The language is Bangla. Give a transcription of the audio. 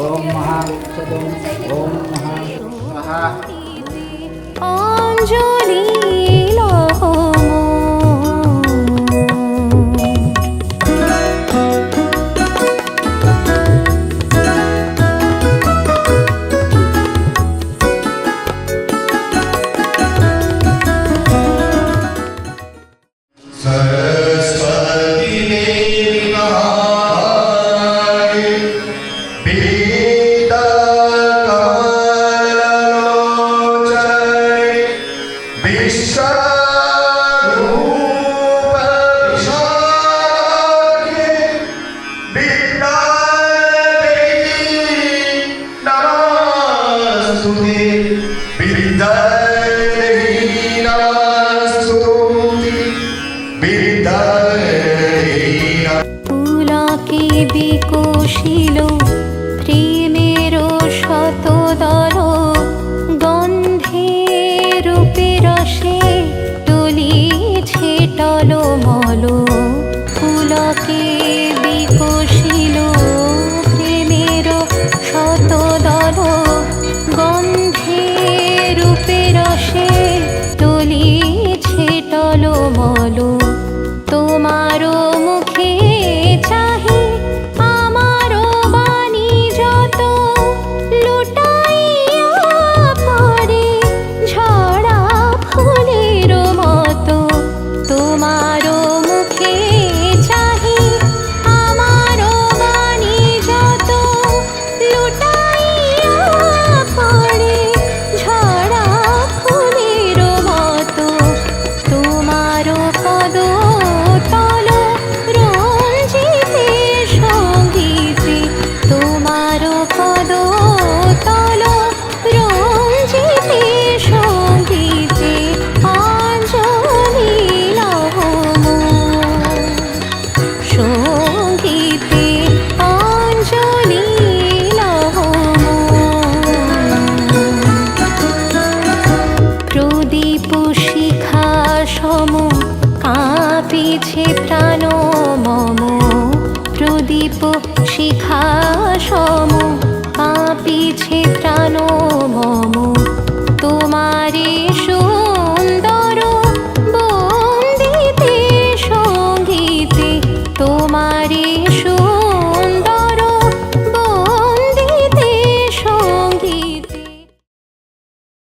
ओम महासदम ओम महा অঞ্জলি सरस्वती देवी महामाये पीतकमललोचने विश्वरूप विशाखे विद्यादेवी नमस्तुते विद्यादेवी नमस्तुते পুলকে বিকশিল প্রেমের শতদল গন্ধে রূপে রসে টলিছে টলমল পুলকে বিকশিল প্রেমের শতদল গন্ধে রূপে রসে টলিছে টলমল তোমারো মুখে চাহি আমারো বাণী যত লুটাইয়া পড়ে ঝরা ফুলের মতো তোমারো মুখে চাহি আমারো বাণী যত লুটাইয়া পড়ে ঝরা ফুলের মতো তোমারো পদ তল রঞ্জিতে সঙ্গীতে তোমারো পদ তল রঞ্জিতে সঙ্গীতে অঞ্জলি লহম সঙ্গীতে অঞ্জলি লহম প্রদীপ শিখা সম কাঁপিছে প্রাণ মম প্রদীপ শিখা সম কাঁপিছে